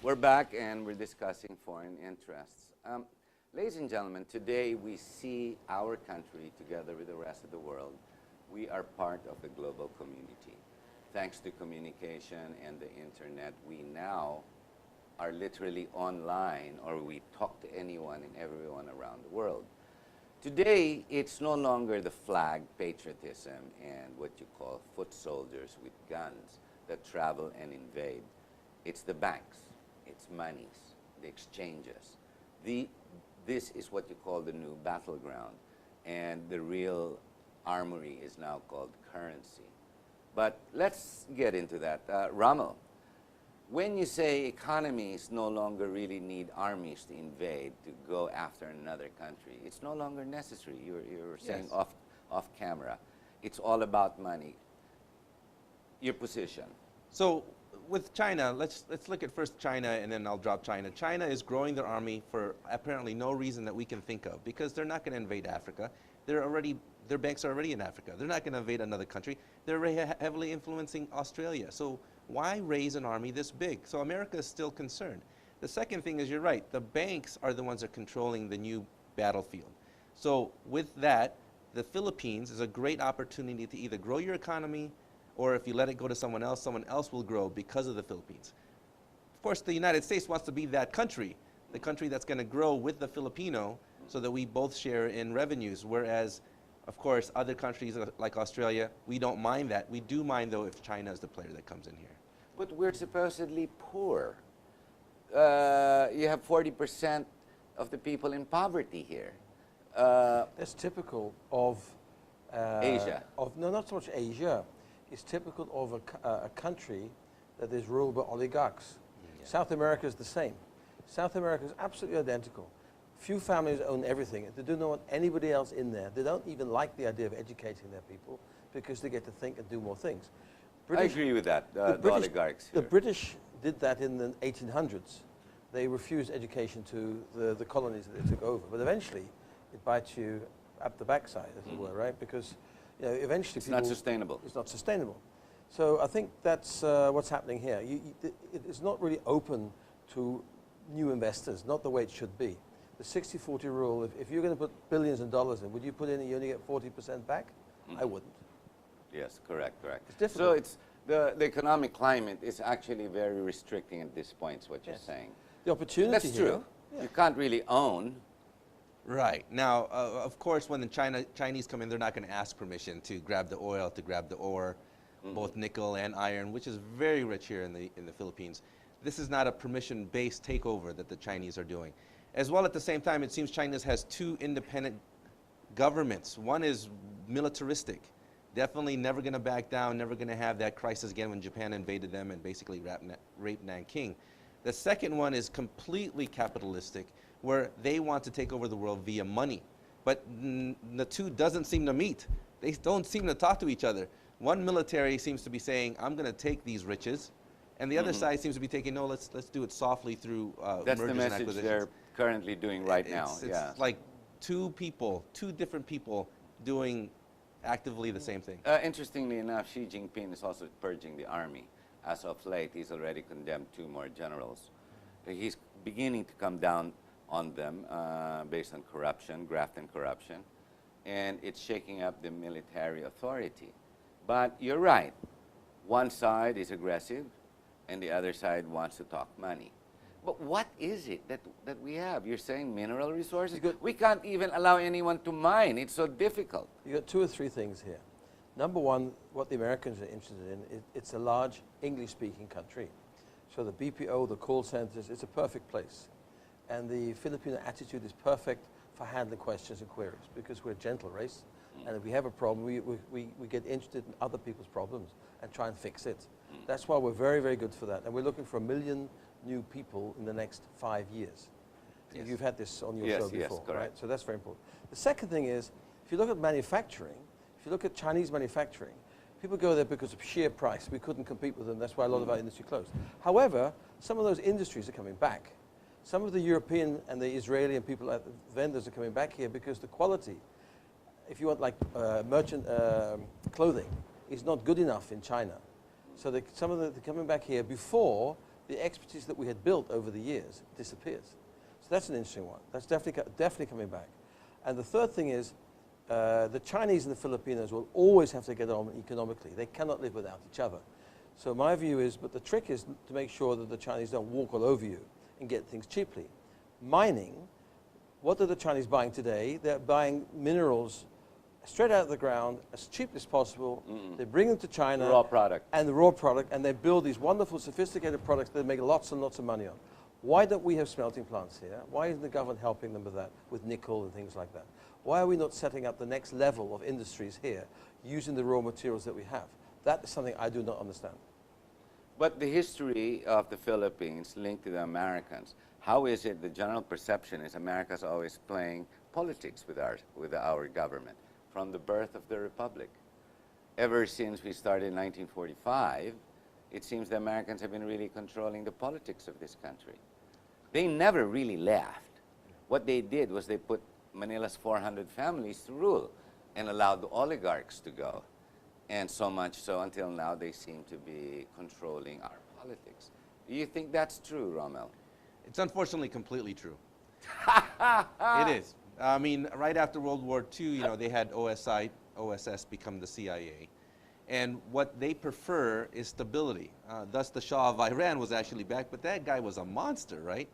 We're back and we're discussing foreign interests. Ladies and gentlemen, today we see our country together with the rest of the world. We are part of a global community. Thanks to communication and the internet, we now are literally online, or we talk to anyone and everyone around the world. Today, it's no longer the flag patriotism and what you call foot soldiers with guns that travel and invade. It's the banks, it's monies, the exchanges. This is what you call the new battleground, and the real armory is now called currency. But let's get into that. Rommel, when you say economies no longer really need armies to invade, to go after another country, it's no longer necessary. You're saying Yes. off camera. It's all about money. Your position. So with China, let's look at first China, and then I'll drop China. China is growing their army for apparently no reason that we can think of, because they're not going to invade Africa. Their banks are already in Africa. They're not going to invade another country. They're already heavily influencing Australia. So why raise an army this big? So America is still concerned. The second thing is, you're right, the banks are the ones that are controlling the new battlefield. So with that, the Philippines is a great opportunity to either grow your economy, or if you let it go to someone else will grow because of the Philippines. Of course, the United States wants to be that country, the country that's going to grow with the Filipino, so that we both share in revenues. Whereas, of course, other countries like Australia, we don't mind that. We do mind, though, if China is the player that comes in here. But we're supposedly poor. You have 40% of the people in poverty here. That's typical of Asia. No, not so much Asia. It's typical of a country that is ruled by oligarchs. Yeah. South America is the same. South America is absolutely identical. Few families own everything. They do not want anybody else in there. They don't even like the idea of educating their people, because they get to think and do more things. I agree with that, the oligarchs here. The British did that in the 1800s. They refused education to the colonies that they took over. But eventually, it bites you up the backside, as it were, right? Because eventually it's not sustainable. It's not sustainable. So I think that's what's happening here. It's not really open to new investors, not the way it should be. The 60-40 rule, if you're going to put billions of dollars in, would you put in and you only get 40% back? I wouldn't. Yes, correct. It's difficult. So it's the economic climate is actually very restricting at this point, is what you're saying. The opportunity That's here, true. Yeah. You can't really own. Right. Now, of course, when the Chinese come in, they're not going to ask permission to grab the oil, to grab the ore, both nickel and iron, which is very rich here in the Philippines. This is not a permission-based takeover that the Chinese are doing. As well, at the same time, it seems China has two independent governments. One is militaristic, definitely never going to back down, never going to have that crisis again when Japan invaded them and basically raped Nanking. The second one is completely capitalistic, where they want to take over the world via money. But the two doesn't seem to meet. They don't seem to talk to each other. One military seems to be saying, I'm going to take these riches, and the other side seems to be taking, no, let's do it softly through That's mergers the and message acquisitions. they're currently doing right now. It's like two different people doing actively the same thing. Interestingly enough, Xi Jinping is also purging the army. As of late, he's already condemned 2 more generals. He's beginning to come down on them based on corruption, graft and corruption, and it's shaking up the military authority. But you're right. One side is aggressive, and the other side wants to talk money. But what is it that we have? You're saying mineral resources? We can't even allow anyone to mine. It's so difficult. You've got 2 or 3 things here. Number one, what the Americans are interested in, it's a large English-speaking country. So the BPO, the call centers, it's a perfect place. And the Filipino attitude is perfect for handling questions and queries, because we're a gentle race. And if we have a problem, we get interested in other people's problems and try and fix it. That's why we're very, very good for that. And we're looking for 1 million new people in the next 5 years. Yes. You've had this on your show before, correct. right? So that's very important. The second thing is, if you look at manufacturing, if you look at Chinese manufacturing, people go there because of sheer price. We couldn't compete with them. That's why a lot of our industry closed. However, some of those industries are coming back. Some of the European and the Israeli and people, vendors are coming back here because the quality, if you want like merchant clothing, is not good enough in China. So some of them are coming back here before the expertise that we had built over the years disappears. So that's an interesting one. That's definitely coming back. And the third thing is, the Chinese and the Filipinos will always have to get on economically. They cannot live without each other. So my view is, but the trick is to make sure that the Chinese don't walk all over you and get things cheaply. Mining, what are the Chinese buying today? They're buying minerals straight out of the ground as cheap as possible. They bring them to China. The raw product. And the raw product, and they build these wonderful, sophisticated products that they make lots and lots of money on. Why don't we have smelting plants here? Why isn't the government helping them with that, with nickel and things like that? Why are we not setting up the next level of industries here using the raw materials that we have? That is something I do not understand. But the history of the Philippines linked to the Americans, how is it the general perception is America's always playing politics with our government from the birth of the Republic? Ever since we started in 1945, it seems the Americans have been really controlling the politics of this country. They never really left. What they did was they put Manila's 400 families to rule and allowed the oligarchs to go. And so much so until now they seem to be controlling our politics. Do you think that's true, Rommel? It's unfortunately completely true. It is. I mean, right after World War II, you know, they had OSS become the CIA. And what they prefer is stability. Thus, the Shah of Iran was actually back, but that guy was a monster, right?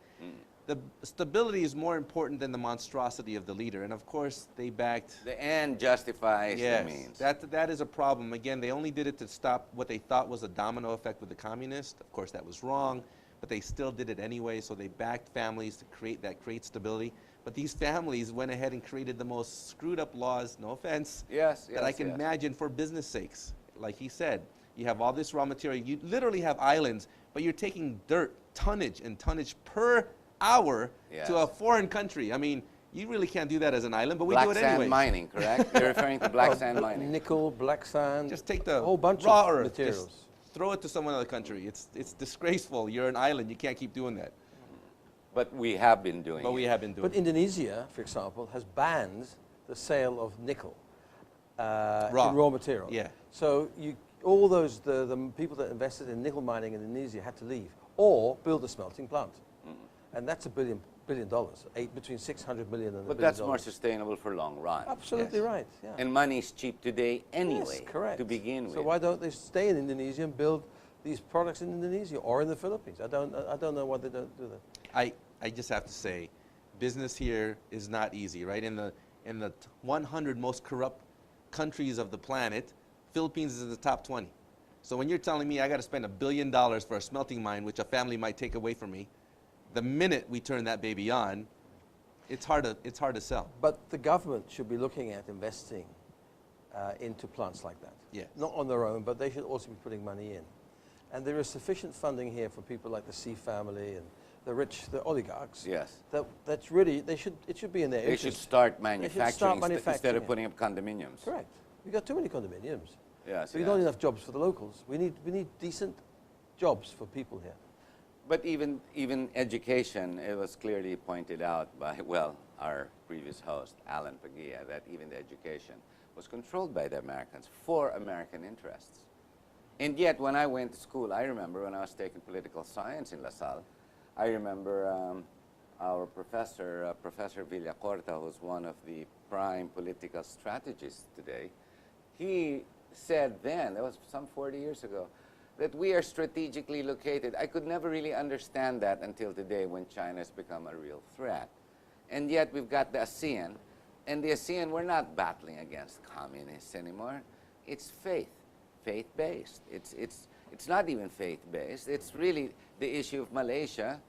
The stability is more important than the monstrosity of the leader. And of course, they backed... The end justifies the means. That is a problem. Again, they only did it to stop what they thought was a domino effect with the communists. Of course, that was wrong, but they still did it anyway. So they backed families to create stability. But these families went ahead and created the most screwed up laws, no offense, that I can imagine for business sakes. Like he said, you have all this raw material. You literally have islands, but you're taking dirt, tonnage per hour to a foreign country. I mean, you really can't do that as an island, but we do it anyway. Black sand mining, correct? You're referring to black sand mining. Nickel, black sand, just take the whole bunch raw of earth, materials. just throw it to some other country. It's disgraceful. You're an island. You can't keep doing that. But we have been doing it. But we have been doing But Indonesia, for example, has banned the sale of nickel in raw material. Yeah. So all those the people that invested in nickel mining in Indonesia had to leave or build a smelting plant, and that's $1 billion, between 600 million and $1 billion. But that's more sustainable for long run. Absolutely right. Yeah. And money is cheap today anyway. Yes, correct. To begin with. So why don't they stay in Indonesia and build these products in Indonesia or in the Philippines? I don't know why they don't do that. I just have to say, business here is not easy, right? In the 100 most corrupt countries of the planet, Philippines is in the top 20. So when you're telling me I got to spend $1 billion for a smelting mine, which a family might take away from me, the minute we turn that baby on, it's hard to sell. But the government should be looking at investing into plants like that. Yes. Not on their own, but they should also be putting money in. And there is sufficient funding here for people like the Xi family and the rich, the oligarchs. Yes. That's really, it should be in their They interest. should start manufacturing, manufacturing instead of it. putting up condominiums. We've got too many condominiums. Yes, So we don't have enough jobs for the locals. We need decent jobs for people here. But even education, it was clearly pointed out by, well, our previous host, Alan Pagia, that even the education was controlled by the Americans for American interests. And yet, when I went to school, I remember when I was taking political science in La Salle, I remember our professor, Professor Villacorta, who's one of the prime political strategists today, he said then, that was some 40 years ago, that we are strategically located. I could never really understand that until today when China has become a real threat. And yet we've got the ASEAN, and the ASEAN, we're not battling against communists anymore. It's faith-based. It's not even faith-based. It's really the issue of Malaysia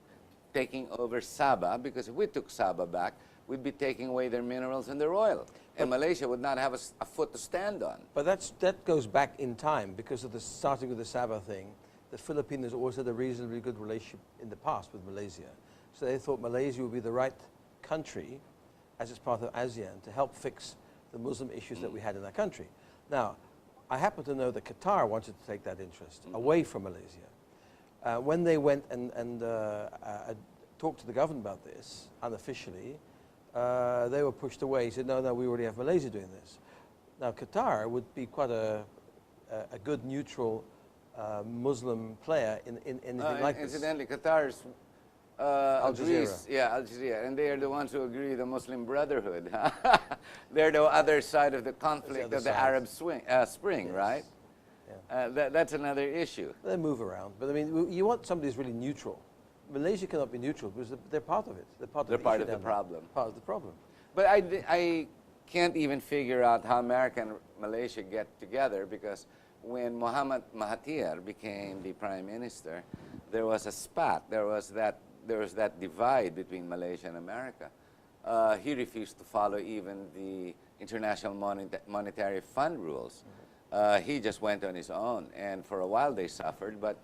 taking over Sabah, because if we took Sabah back, we'd be taking away their minerals and their oil. And Malaysia would not have a foot to stand on. But that goes back in time because of starting with the Sabah thing. The Filipinos always had a reasonably good relationship in the past with Malaysia. So they thought Malaysia would be the right country, as it's part of ASEAN, to help fix the Muslim issues that we had in that country. Now, I happen to know that Qatar wanted to take that interest away from Malaysia. When they went and talked to the government about this, unofficially, they were pushed away. He said, no, we already have Malaysia doing this. Now, Qatar would be quite a good neutral Muslim player in anything like this. Incidentally, Qatar's Al agrees, Jazeera. yeah, Al Jazeera, and they are the ones who agree the Muslim Brotherhood. They're the other side of the conflict other of the side. Arab Spring, Yes. right? Yeah. That's another issue. They move around, but I mean, you want somebody who's really neutral. Malaysia cannot be neutral because they're part of it. They're part They're of the, part issue of the down there. problem. Part of the problem. But I can't even figure out how America and Malaysia get together, because when Muhammad Mahathir became the prime minister, there was a spat. There was that divide between Malaysia and America. He refused to follow even the International Monetary Fund rules. He just went on his own, and for a while they suffered, but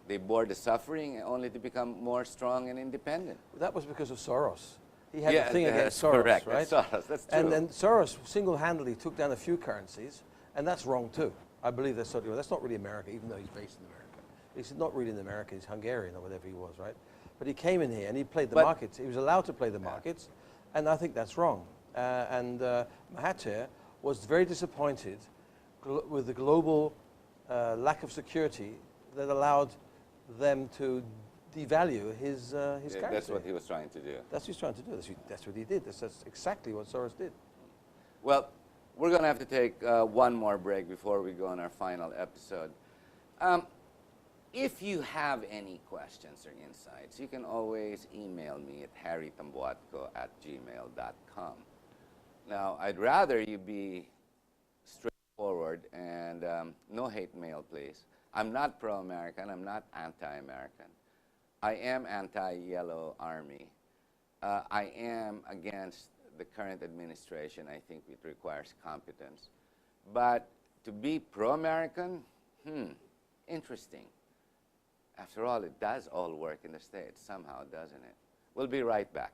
they bore the suffering only to become more strong and independent. That was because of Soros. He had Yeah, a thing against that's Soros, correct. right? That's Soros. That's true. And then Soros single-handedly took down a few currencies, and that's wrong too. I believe that's totally wrong. That's not really America, even though he's based in America. He's not really in America. He's Hungarian or whatever he was, right? But he came in here and he played the markets. He was allowed to play the markets, and I think that's wrong. Mahathir was very disappointed with the global lack of security that allowed them to devalue his currency. That's what he was trying to do. That's what he's trying to do. That's what he did. That's exactly what Soros did. Well, we're going to have to take one more break before we go on our final episode. If you have any questions or insights, you can always email me at harrytambuatco@gmail.com. Now, I'd rather you be straightforward and no hate mail, please. I'm not pro-American. I'm not anti-American. I am anti-Yellow Army. I am against the current administration. I think it requires competence. But to be pro-American, interesting. After all, it does all work in the States somehow, doesn't it? We'll be right back.